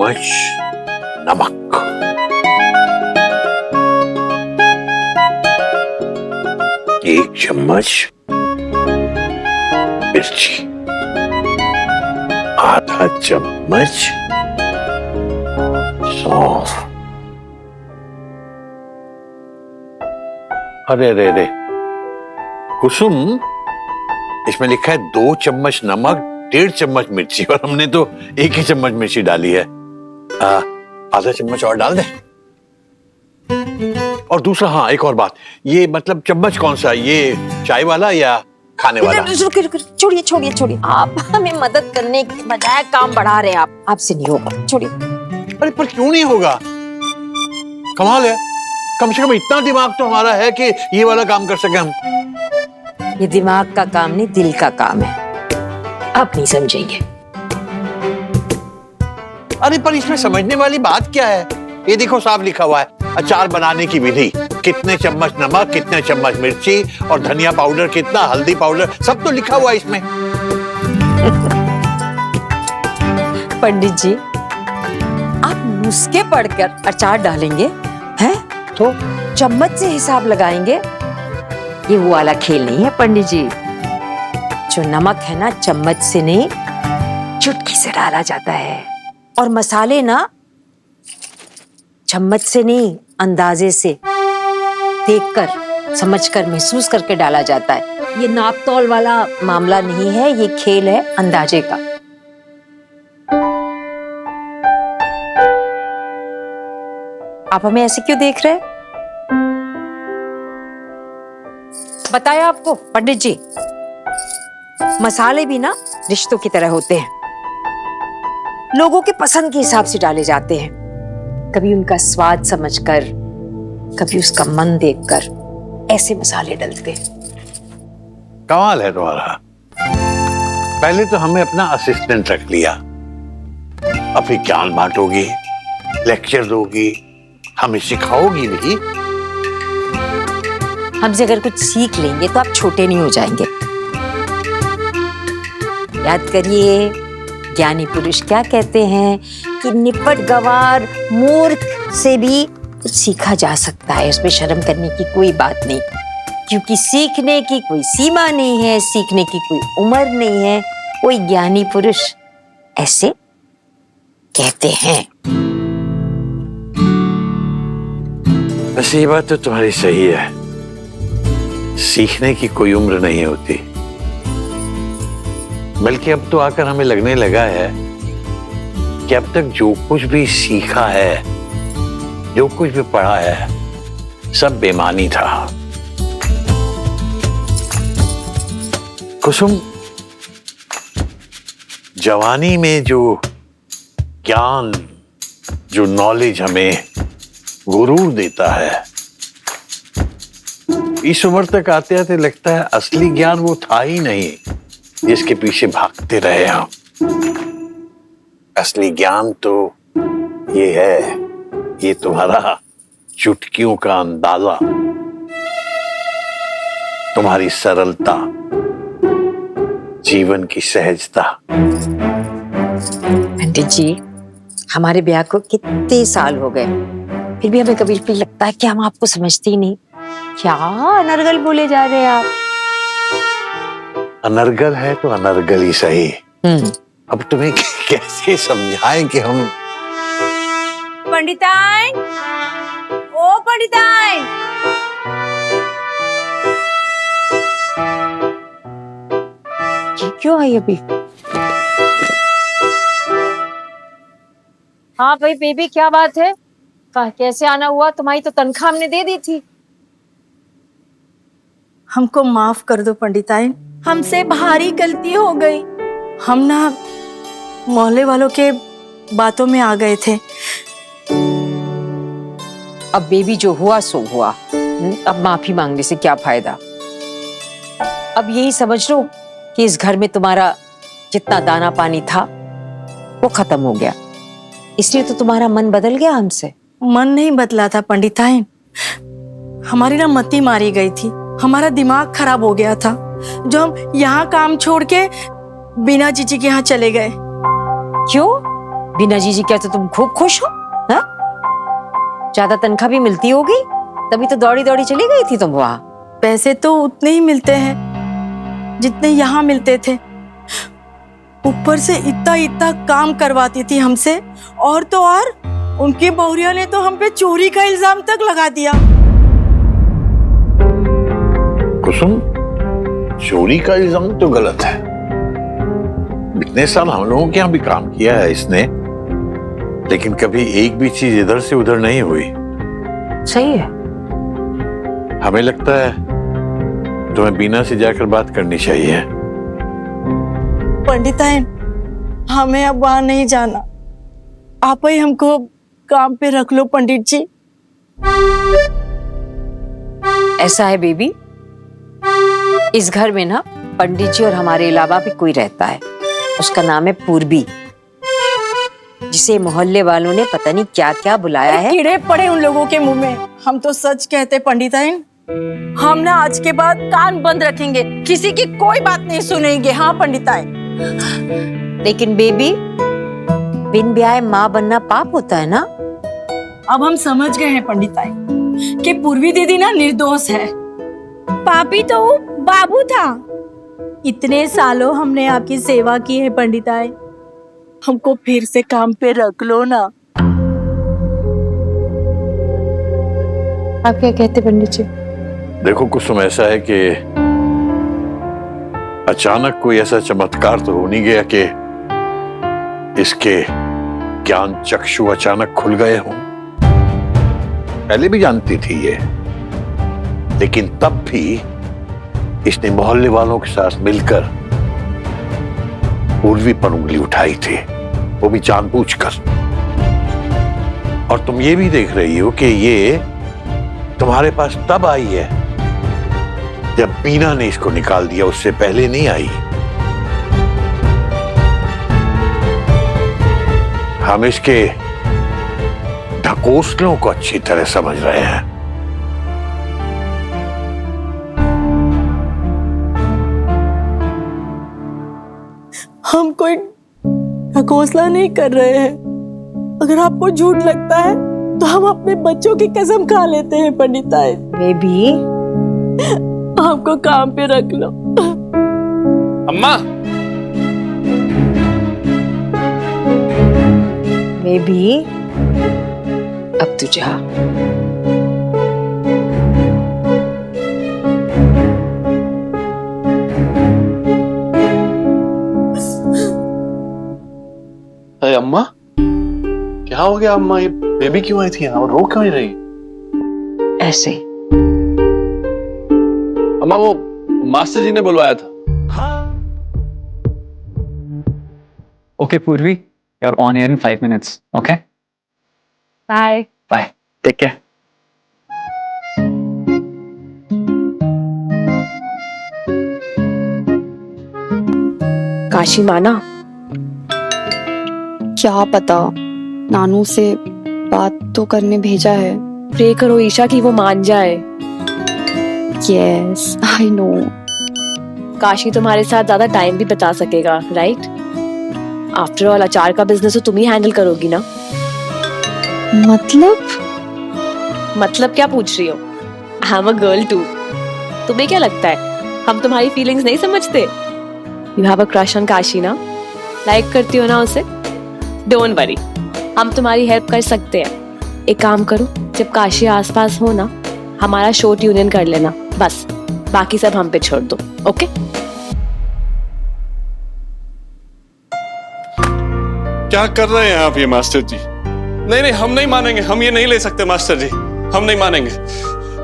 चम्मच नमक, 1 चम्मच मिर्ची, आधा चम्मच सौंफ। अरे अरे अरे कुसुम, इसमें लिखा है 2 चम्मच नमक, 1.5 चम्मच मिर्ची, और हमने तो 1 ही चम्मच मिर्ची डाली है। आधा चम्मच और डाल दे। और दूसरा, हाँ, एक और बात, ये मतलब चम्मच कौन सा, ये चाय वाला या खाने वाला? छोड़िए छोड़िए छोड़िए, आप हमें मदद करने के बजाय काम बढ़ा रहे हैं। आप, आपसे नहीं होगा, छोड़िए। अरे पर क्यों नहीं होगा? कमाल है, कम से कम इतना दिमाग तो हमारा है कि ये वाला काम कर सके हम। ये दिमाग का काम नहीं, दिल का काम है। आप नहीं समझेंगे। अरे पर इसमें समझने वाली बात क्या है? ये देखो, साफ लिखा हुआ है, अचार बनाने की विधि, कितने चम्मच नमक, कितने चम्मच मिर्ची, और धनिया पाउडर कितना, हल्दी पाउडर, सब तो लिखा हुआ है इसमें। पंडित जी, आप नुस्खे पढ़कर अचार डालेंगे हैं? तो चम्मच से हिसाब लगाएंगे? ये वो वाला खेल नहीं है पंडित जी। जो नमक है ना, चम्मच से नहीं, चुटकी से डाला जाता है। और मसाले ना, चम्मच से नहीं, अंदाजे से, देखकर, समझकर, महसूस करके डाला जाता है। ये नाप तौल वाला मामला नहीं है, ये खेल है अंदाजे का। आप हमें ऐसे क्यों देख रहे हैं? बताया आपको पंडित जी, मसाले भी ना रिश्तों की तरह होते हैं, लोगों के पसंद के हिसाब से डाले जाते हैं। कभी उनका स्वाद समझकर, कभी उसका मन देखकर ऐसे मसाले डलते हैं। कमाल है तुम्हारा। पहले तो हमें अपना असिस्टेंट रख लिया, अभी ज्ञान बांटोगी, लेक्चर दोगी, हमें सिखाओगी भी। हमसे अगर कुछ सीख लेंगे तो आप छोटे नहीं हो जाएंगे। याद करिए, ज्ञानी पुरुष क्या कहते हैं कि निपट गवार मूर्ख से भी कुछ सीखा जा सकता है, उसमें शर्म करने की कोई बात नहीं, क्योंकि सीखने की कोई सीमा नहीं है, सीखने की कोई उम्र नहीं है। कोई ज्ञानी पुरुष ऐसे कहते हैं। वैसे ये बात तो तुम्हारी सही है, सीखने की कोई उम्र नहीं होती। बल्कि अब तो आकर हमें लगने लगा है कि अब तक जो कुछ भी सीखा है, जो कुछ भी पढ़ा है, सब बेमानी था। कुसुम, जवानी में जो ज्ञान, जो नॉलेज हमें गुरूर देता है, इस उम्र तक आते आते लगता है असली ज्ञान वो था ही नहीं जिसके पीछे भागते रहे हम। असली ज्ञान तो ये है, ये तुम्हारा चुटकियों का अंदाजा, तुम्हारी सरलता, जीवन की सहजता। पंडित जी, हमारे ब्याह को कितने साल हो गए, फिर भी हमें कभी भी लगता है कि हम आपको समझते ही नहीं। क्या अनर्गल बोले जा रहे हैं आप? अनर्गल है तो अनर्गल ही सही। अब तुम्हें कैसे समझाएं कि हम। पंडिताइन, ओ पंडिताइन, ये क्यों आई अभी? हाँ भाई बेबी, क्या बात है? कैसे आना हुआ? तुम्हारी तो तनख्वाह हमने दे दी थी। हमको माफ कर दो पंडिताइन, हमसे भारी गलती हो गई। हम ना मोहल्ले वालों के बातों में आ गए थे। अब बेबी, जो हुआ सो हुआ, अब माफी मांगने से क्या फायदा? अब यही समझ लो कि इस घर में तुम्हारा जितना दाना पानी था वो खत्म हो गया, इसलिए तो तुम्हारा मन बदल गया हमसे। मन नहीं बदला था पंडिताइन, हमारी ना मती मारी गई थी, हमारा दिमाग खराब हो गया था, जो हम यहाँ काम छोड़ के बिना जीजी के यहाँ चले गए। क्यों? बिना जीजी क्या तो तुम खूब खुश हो? हाँ, ज्यादा तनख्वाह भी मिलती होगी, तभी तो दौड़ी दौड़ी चली गई थी तुम वहां। पैसे तो उतने ही मिलते हैं जितने यहाँ मिलते थे, ऊपर से इतना इतना काम करवाती थी हमसे, और तो और उनकी बहुरिया ने तो हम पे चोरी का इल्जाम तक लगा दिया। कुसुम, चोरी का इल्जाम तो गलत है। इतने साल हम लोगों के यहाँ भी काम किया है इसने, लेकिन कभी एक भी चीज इधर से उधर नहीं हुई। सही है। हमें लगता है तुम्हें बीना से जाकर बात करनी चाहिए। पंडिताइन, हमें अब वहां नहीं जाना, आप ही हमको काम पे रख लो पंडित जी। ऐसा है बेबी, इस घर में ना पंडित जी और हमारे अलावा भी कोई रहता है, उसका नाम है पूर्वी, जिसे मोहल्ले वालों ने पता नहीं क्या क्या बुलाया है। कीड़े पड़े उन लोगों के मुंह में। हम तो सच कहते पंडिताइन, हम ना आज के बाद कान बंद रखेंगे, किसी की कोई बात नहीं सुनेंगे। हाँ पंडिताइन। लेकिन बेबी, बिन ब्याह माँ बनना पाप होता है ना। अब हम समझ गए हैं पंडिताइन कि पूर्वी दीदी ना निर्दोष है। पापी तो वो बाबू था। इतने सालों हमने आपकी सेवा की है पंडिताइन, हमको फिर से काम पे रख लो ना। आप क्या कहते पंडित जी? देखो कुसुम, ऐसा है कि अचानक कोई ऐसा चमत्कार तो हो नहीं गया कि इसके ज्ञान चक्षु अचानक खुल गए हों। पहले भी जानती थी ये, लेकिन तब भी इसने मोहल्ले वालों के साथ मिलकर पूर्वी पर उंगली उठाई थी, वो भी जानबूझकर। और तुम ये भी देख रही हो कि ये तुम्हारे पास तब आई है जब बीना ने इसको निकाल दिया, उससे पहले नहीं आई। हम इसके ढकोसलों को अच्छी तरह समझ रहे हैं। हम कोई ढकोसला नहीं कर रहे हैं। अगर आपको झूठ लगता है तो हम अपने बच्चों की कसम खा लेते हैं पंडिताइन। बेबी, हमको काम पे रख लो। अम्मा, बेबी, अब तू जा। अरे अम्मा, क्या हो गया अम्मा? ये बेबी क्यों आई थी यहाँ और रो क्यों नहीं रही? ऐसे अम्मा, वो मास्टर जी ने बुलवाया था। Okay, Purvi, you're on air in 5 minutes. Okay? Bye. Bye. Take care. Kashi माना, क्या पता, नानू से बात तो करने भेजा है। प्रे करो ईशा कि वो मान जाए। Yes, I know. काशी तुम्हारे साथ ज्यादा टाइम भी बिता सकेगा, राइट? आफ्टर ऑल अचार का बिजनेस तो तुम ही हैंडल करोगी ना। मतलब क्या पूछ रही हो? I am a girl too. तुम्हें क्या लगता है हम तुम्हारी फीलिंग्स नहीं समझते? You have a crush on Kashi ना? लाइक करती हो ना उसे? डोंट वरी, हम तुम्हारी हेल्प कर सकते हैं। एक काम करो, जब काशी आसपास हो ना, हमारा शो ट्यून इन कर लेना, बस बाकी सब हम पे छोड़ दो। ओके? क्या कर रहे हैं आप ये मास्टर जी? नहीं नहीं, हम नहीं मानेंगे, हम ये नहीं ले सकते मास्टर जी, हम नहीं मानेंगे।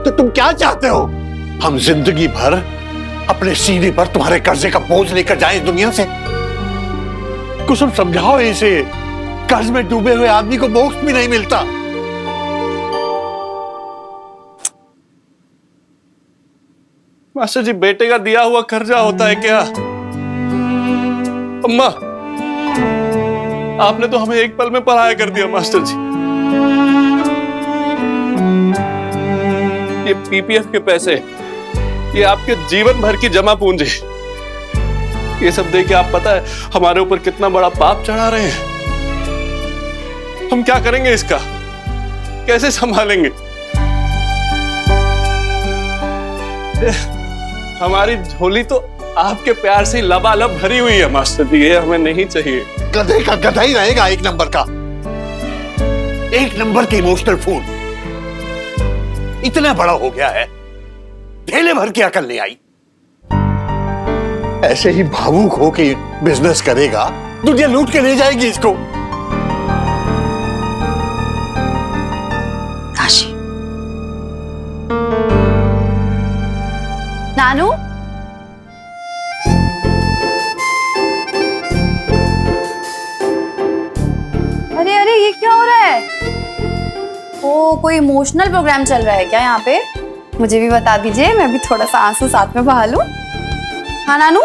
तो तुम क्या चाहते हो? हम जिंदगी भर अपने सीने पर तुम्हारे कर्जे का बोझ लेकर जाएं दुनिया से? कुसुम, समझाओ इसे। कर्ज में डूबे हुए आदमी को मोक्ष भी नहीं मिलता। मास्टर जी, बेटे का दिया हुआ कर्जा होता है क्या? अम्मा, आपने तो हमें एक पल में पराया कर दिया मास्टर जी। ये पीपीएफ के पैसे, ये आपके जीवन भर की जमा पूंजी, ये सब देख के आप पता है हमारे ऊपर कितना बड़ा पाप चढ़ा रहे हैं। हम क्या करेंगे इसका? कैसे संभालेंगे? हमारी झोली तो आपके प्यार से लबालब भरी हुई है मास्टर जी, ये हमें नहीं चाहिए। गधे का गधा ही रहेगा, एक नंबर का, एक नंबर के इमोशनल फूल। इतना बड़ा हो गया है, थैले भर की अकल नहीं आई। ऐसे ही भावुक हो के बिजनेस करेगा, दुनिया लूट के ले जाएगी इसको। काशी, नानू, अरे अरे ये क्या हो रहा है? ओ, कोई इमोशनल प्रोग्राम चल रहा है क्या यहाँ पे? मुझे भी बता दीजिए, मैं भी थोड़ा सा आंसू साथ में बहा लूं। हाँ नानू,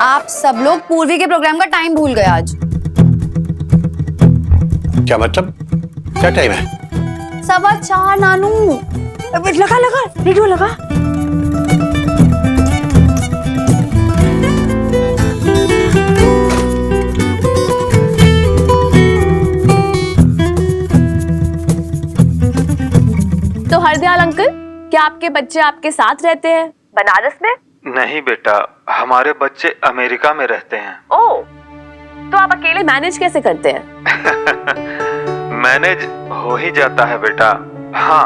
आप सब लोग पूर्वी के प्रोग्राम का टाइम भूल गए आज। क्या मतलब? क्या टाइम है? 4:15 नानू। लगा लगा रेडियो लगा। तो हरदयाल अंकल, क्या आपके बच्चे आपके साथ रहते हैं बनारस में? नहीं बेटा, हमारे बच्चे अमेरिका में रहते हैं। ओह, तो आप अकेले मैनेज कैसे करते हैं? मैनेज हो ही जाता है बेटा। हाँ,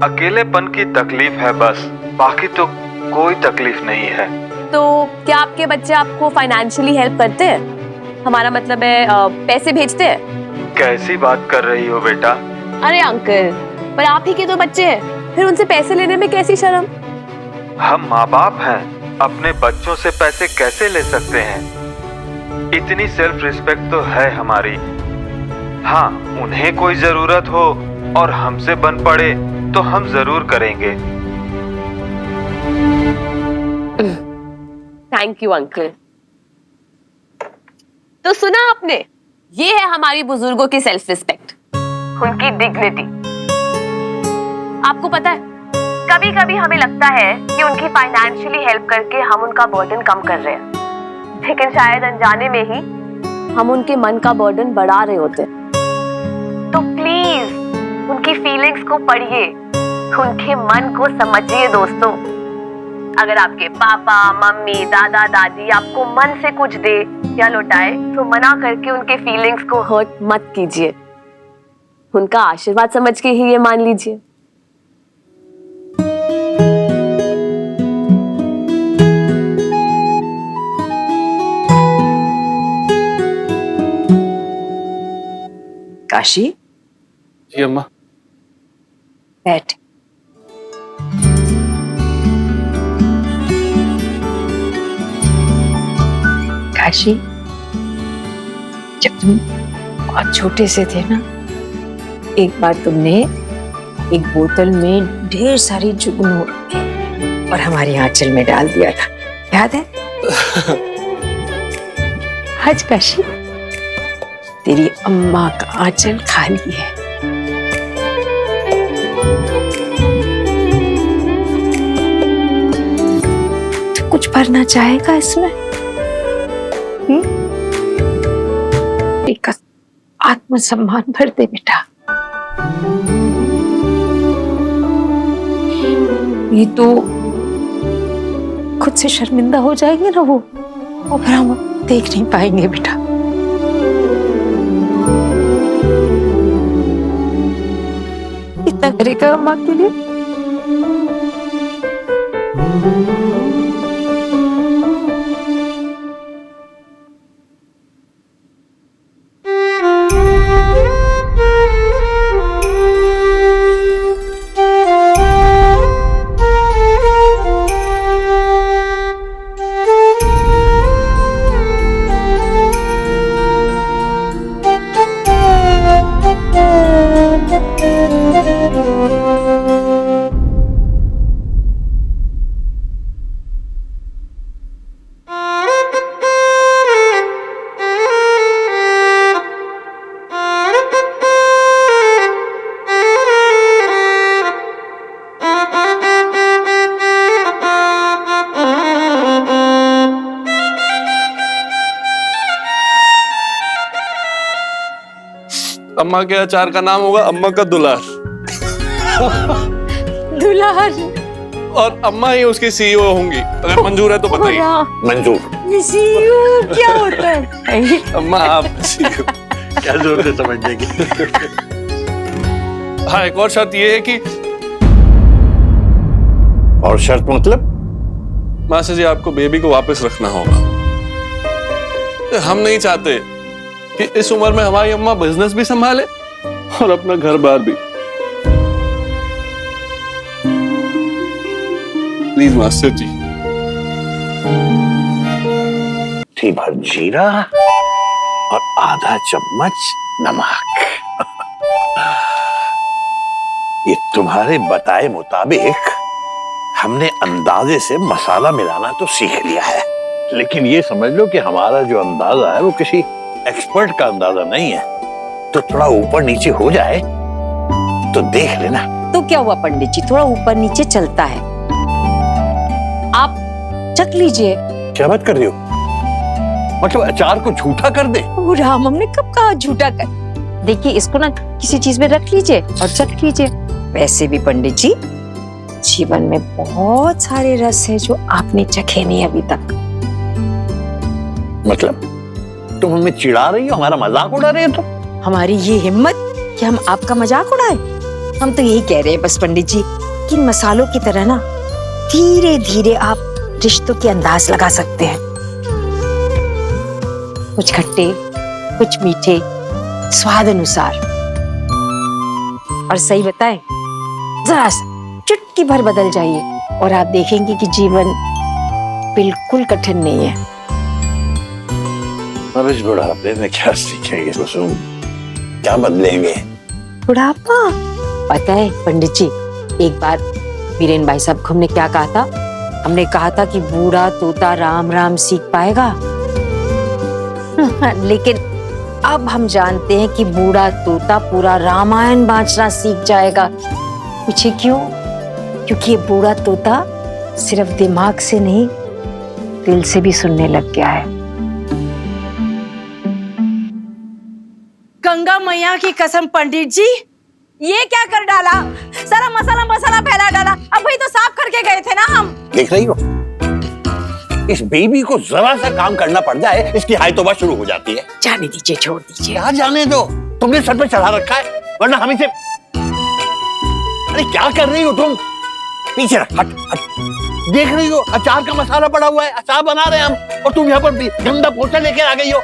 अकेलेपन की तकलीफ है बस, बाकी तो कोई तकलीफ नहीं है। तो क्या आपके बच्चे आपको फाइनेंशियली हेल्प करते हैं? हमारा मतलब है पैसे भेजते हैं? कैसी बात कर रही हो बेटा? अरे अंकल, पर आप ही के तो बच्चे हैं, फिर उनसे पैसे लेने में कैसी शर्म? हम माँ बाप हैं, अपने बच्चों से पैसे कैसे ले सकते हैं? इतनी सेल्फ रिस्पेक्ट तो है हमारी। हाँ, उन्हें कोई जरूरत हो और हमसे बन पड़े तो हम जरूर करेंगे। Thank you uncle. तो सुना आपने, ये है हमारी बुजुर्गों की सेल्फ रिस्पेक्ट, उनकी डिग्निटी। आपको पता है, कभी कभी हमें लगता है कि उनकी फाइनेंशियली हेल्प करके हम उनका बर्डन कम कर रहे हैं, लेकिन शायद अनजाने में ही हम उनके मन का बर्डन बढ़ा रहे होते। तो प्लीज उनकी फीलिंग्स को पढ़िए, उनके मन को समझिए दोस्तों। अगर आपके पापा, मम्मी, दादा, दादी आपको मन से कुछ दे या लौटाए, तो मना करके उनके फीलिंग्स को हर्ट मत कीजिए, उनका आशीर्वाद समझ के ही ये मान लीजिए। काशी, जी अम्मा। बैठ। काशी, जब तुम बहुत छोटे से थे ना, एक बार तुमने एक बोतल में ढेर सारी जुगनू और हमारी आंचल में डाल दिया था, याद है? आज काशी, तेरी अम्मा का आंचल खाली है। तो कुछ भरना चाहेगा इसमें? एक आत्मसम्मान भर दे बेटा। ये तो खुद से शर्मिंदा हो जाएंगे ना वो, और फिर हम देख नहीं पाएंगे बेटा। इतना करेगा माँ के लिए? अम्मा के अचार का नाम होगा अम्मा का दुलार, दुलार। और अम्मा ही उसकी सीईओ होंगी। अगर मंजूर है तो बताइए। मंजूर। सीईओ क्या होता है? अम्मा आप CEO। क्या जरूरत है समझने की? हाँ, एक और शर्त ये है कि और शर्त मतलब? मास्टर जी, आपको बेबी को वापस रखना होगा। हम नहीं चाहते कि इस उम्र में हमारी अम्मा बिजनेस भी संभाले और अपना घर बार भी। प्लीज मास्टर जी। थी भर जीरा और आधा चम्मच नमक। ये तुम्हारे बताए मुताबिक हमने अंदाजे से मसाला मिलाना तो सीख लिया है, लेकिन ये समझ लो कि हमारा जो अंदाजा है वो किसी एक्सपर्ट का अंदाजा नहीं है। तो थोड़ा ऊपर नीचे हो जाए तो देख लेना। तो क्या हुआ पंडित जी, थोड़ा ऊपर नीचे चलता है, आप चख लीजिए। क्या बात कर रही हो? मतलब अचार को झूठा कर दे? ओ राम, हमने कब कहा झूठा कर? देखिए इसको ना किसी चीज में रख लीजिए और चख लीजिए। वैसे भी पंडित जी, जीवन में बहुत सारे रस है जो आपने चखे नहीं अभी तक। मतलब तुम हमें चिढ़ा रही हो, हमारा मजाक उड़ा रही हो तुम? हमारी ये हिम्मत कि हम आपका मजाक उड़ाए? हम तो यही कह रहे हैं बस पंडित जी कि मसालों की तरह ना धीरे धीरे आप रिश्तों के अंदाज लगा सकते हैं। कुछ खट्टे, कुछ मीठे, स्वाद अनुसार। और सही बताएं, जरा सा चुटकी भर बदल जाइए और आप देखेंगे कि जीवन बिल्कुल कठिन नहीं है। अब इस बुढ़ापे में क्या सीखेंगे कुसुम? क्या बदलेंगे? बुढ़ापा? पता है पंडित जी, एक बार वीरेन भाई साहब को हमने क्या कहा था? हमने कहा था कि बूढ़ा तोता राम राम सीख पाएगा। लेकिन अब हम जानते हैं कि बूढ़ा तोता पूरा रामायण बांचना सीख जाएगा। पूछे क्यों? क्योंकि ये बूढ़ा तोता सिर्फ दिमाग से नहीं, दिल से भी सुनने लग गया है। गंगा मैया की कसम पंडित जी, ये क्या कर डाला? सारा मसाला मसाला फैला डाला। अब भाई तो साफ करके गए थे ना हम। देख रही हो, इस बेबी को जरा सा काम करना पड़ जाए इसकी हाय तौबा शुरू हो जाती है। जाने दीजिए, छोड़ दीजिए। क्या जाने दो? तुमने सर पे चढ़ा रखा है, वरना हम इसे। अरे क्या कर रही हो तुम? पीछे रख, हट हट। देख रही हो अचार का मसाला पड़ा हुआ है, अचार बना रहे हैं हम, और तुम यहाँ पर गंदा पोछा लेकर आ गई हो।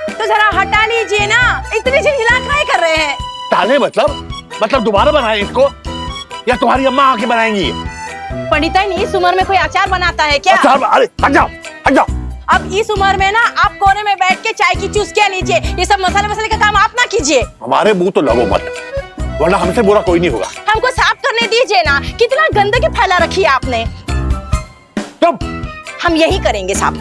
तो जरा हटा लीजिए ना, इतनी झिलझिला काहे कर रहे हैं? ताले मतलब दोबारा बनाए इसको, या तुम्हारी अम्मा आके बनाएंगी? पंडिताई, इस उम्र में कोई अचार बनाता है क्या? अचार? अरे हट जाओ, हट जाओ। अब इस उम्र में ना आप कोने में बैठ के चाय की चुस्कियां लीजिए। ये सब मसाले मसाले का काम आप ना कीजिए। हमारे मुंह तो लगो मत, वरना हमसे बुरा कोई नहीं होगा। हमको साफ करने दीजिए ना, कितना गंदगी फैला रखी है आपने। तुम? हम यही करेंगे साफ।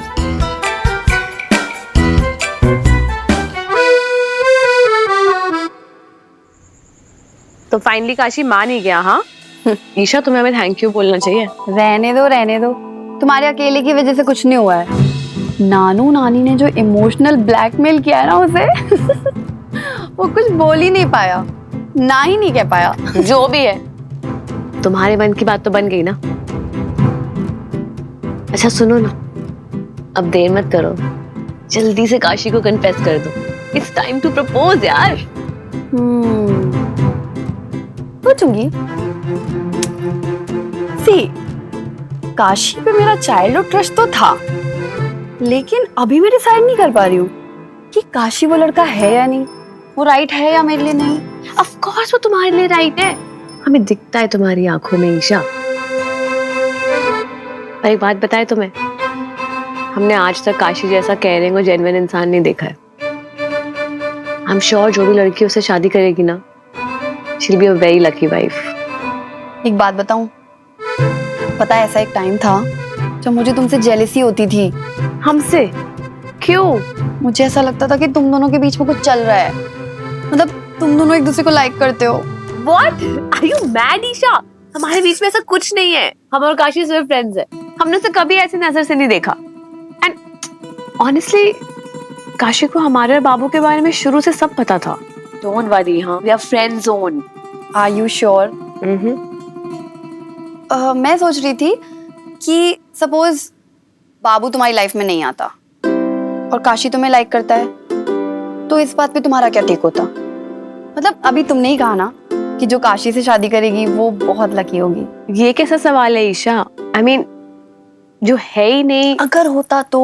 तो फाइनली काशी मान ही गया। हाँ ईशा, तुम्हें हमें थैंक यू बोलना चाहिए। रहने दो, तुम्हारे अकेले की वजह से कुछ नहीं हुआ है। नानू नानी ने जो इमोशनल ब्लैकमेल किया है ना उसे वो कुछ बोल ही नहीं पाया, ना ही नहीं कह पाया। जो भी है, तुम्हारे मन की बात तो बन गई ना। अच्छा सुनो ना, अब देर मत करो, जल्दी से काशी को कन्फेस कर दो। इट्स टाइम टू प्रपोज यार। पूछूंगी। सी, काशी पे मेरा चाइल्डहुड क्रश तो था, लेकिन अभी मैं डिसाइड नहीं कर पा रही हूँ कि काशी वो लड़का है या नहीं, वो राइट है या मेरे लिए नहीं। ऑफ कोर्स वो तुम्हारे लिए राइट है, हमें दिखता है तुम्हारी आंखों में ईशा। पर एक बात बताए तुम्हें, हमने आज तक काशी जैसा केयरिंग और जेन्युइन इंसान नहीं देखा है। आई एम श्योर जो भी लड़की उससे शादी करेगी ना, she'll be a very lucky wife। एक बात बताऊं, पता है ऐसा एक टाइम था जब मुझे तुमसे जेलसी होती थी। हमसे? क्यों? मुझे ऐसा लगता था कि तुम दोनों के बीच में कुछ चल रहा है, मतलब तुम दोनों एक दूसरे को लाइक करते हो। What? Are you mad Isha? हमारे बीच में ऐसा कुछ नहीं है। हम और काशी सिर्फ फ्रेंड्स हैं। हमने उसे कभी ऐसी नजर से नहीं देखा। एंड ऑनेस्टली काशी को हमारे और बाबू के बारे में शुरू से सब पता था। डोंट वरी, हाँ, we are friend zone. Are you sure? मैं सोच रही थी कि सपोज बाबू तुम्हारी लाइफ में नहीं आता और काशी तुम्हें लाइक करता है, तो इस बात पे तुम्हारा क्या टेक होता? मतलब अभी तुमने ही कहा ना कि जो काशी से शादी करेगी वो बहुत लकी होगी। ये कैसा सवाल है ईशा? आई मीन जो है ही नहीं। अगर होता तो